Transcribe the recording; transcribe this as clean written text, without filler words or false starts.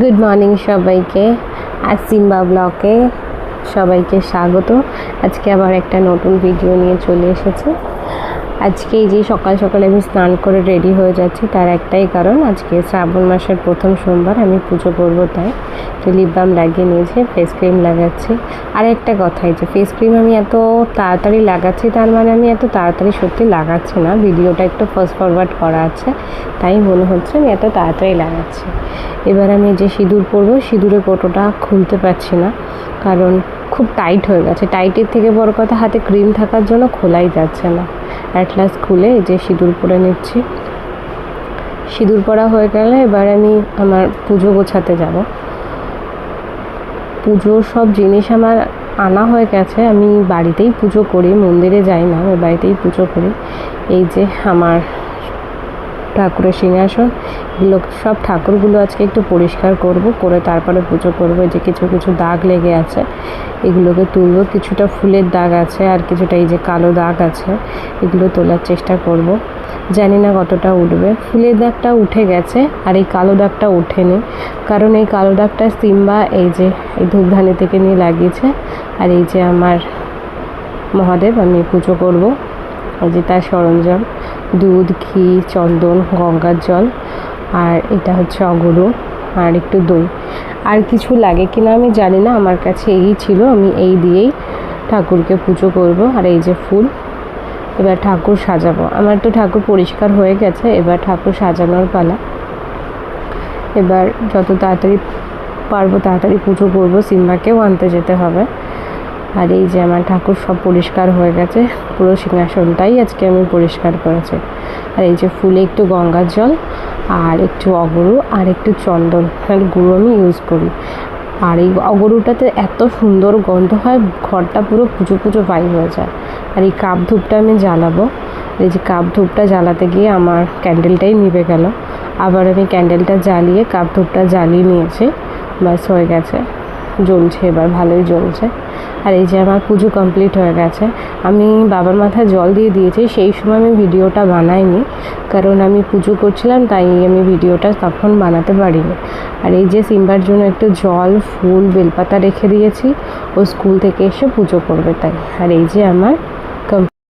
Good morning সবাইকে। আজ Simba ব্লকে সবাইকে স্বাগত। আজকে আবার একটা নতুন ভিডিও নিয়ে চলে এসেছি। আজকে এই যে সকাল সকালে আমি স্নান করে রেডি হয়ে যাচ্ছি, তার একটাই কারণ, আজকে শ্রাবণ মাসের প্রথম সোমবার, আমি পুজো করবো তাই। তো লিপ বাম লাগিয়ে নিয়েছি, ফেস ক্রিম লাগাচ্ছি। আর একটা কথা, এই যে ফেস ক্রিম আমি এত তাড়াতাড়ি লাগাচ্ছি, তার মানে আমি এত তাড়াতাড়ি সত্যি লাগাচ্ছি না, ভিডিওটা একটু ফাস্ট ফরওয়ার্ড করা আছে, তাই মনে হচ্ছে আমি এত তাড়াতাড়ি লাগাচ্ছি। এবার আমি যে সিঁদুর পরবো, সিঁদুরের কোটোটা খুলতে পারছি না, কারণ খুব টাইট হয়ে গেছে। টাইটের থেকে বড় কথা, হাতে ক্রিম থাকার জন্য খোলাই যাচ্ছে না। অ্যাট লাস্ট খুলে এই যে সিঁদুর পরে নিচ্ছি। সিঁদুর পরা হয়ে গেলে এবার আমি আমার পুজো গোছাতে যাব। পুজোর সব জিনিস আমার আনা হয়ে গেছে, আমি বাড়িতেই পুজো করি, মন্দিরে যাই না, আমি বাড়িতেই পুজো করি। এই যে আমার ঠাকুরের সিংহাসন, এগুলো সব ঠাকুরগুলো আজকে একটু পরিষ্কার করব, করে তারপরে পুজো করব। যে কিছু কিছু দাগ লেগে আছে, এগুলোকে তুলবো। কিছুটা ফুলের দাগ আছে, আর কিছুটা এই যে কালো দাগ আছে, এগুলো তোলার চেষ্টা করব। জানি না কতটা উঠবে। ফুলের দাগটা উঠে গেছে, আর এই কালো দাগটা ওঠেনি, কারণ এই কালো দাগটা সিম্বা এই যে এই ধূপধানি থেকে নিয়ে লাগিয়েছে। আর এই যে আমার মহাদেব, আমি পুজো করব, এই যে তার সরঞ্জাম, দুধ, ঘি, চন্দন, গঙ্গার জল, আর এটা হচ্ছে অগরু, আর একটু দই। আর কিছু লাগে কিনা আমি জানি না, আমার কাছে এই ছিল, আমি এই দিয়েই ঠাকুরকে পুজো করব। আর এই যে ফুল, এবার ঠাকুর সাজাবো। আমার তো ঠাকুর পরিষ্কার হয়ে গেছে, এবার ঠাকুর সাজানোর পালা। এবার যত তাড়াতাড়ি পারবো তাড়াতাড়ি পুজো করব, সিম্বাকেও আনতে যেতে হবে। আর এই যে আমার ঠাকুর সব পরিষ্কার হয়ে গেছে, পুরো সিংহাসনটাই আজকে আমি পরিষ্কার করেছি। আর এই যে ফুলে একটু গঙ্গার জল, আর একটু অগরু, আর একটু চন্দন আর গুঁড়ো আমি ইউজ করি। আর এই অগরুটাতে এত সুন্দর গন্ধ হয়, ঘরটা পুরো পুজো পুজো ভাইব হয়ে যায়। আর এই কাপ ধূপটা আমি জ্বালাবো। এই যে কাপ ধূপটা জ্বালাতে গিয়ে আমার ক্যান্ডেলটাই নিভে গেল। আবার আমি ক্যান্ডেলটা জ্বালিয়ে কাপ ধূপটা জ্বালিয়ে নিয়েছি, ব্যাস হয়ে গেছে, জ্বলছে, এবার ভালোই জ্বলছে। আর এই যে আমার পুজো কমপ্লিট হয়ে গেছে। আমি বাবার মাথায় জল দিয়ে দিয়েছি, সেই সময় আমি ভিডিওটা বানাইনি, কারণ আমি পুজো করছিলাম, তাই আমি ভিডিওটা তখন বানাতে পারিনি। আর এই যে সিম্বার জন্য একটু জল, ফুল, বেলপাতা রেখে দিয়েছি, ও স্কুল থেকে এসে পুজো করবে তাই। আর এই যে আমার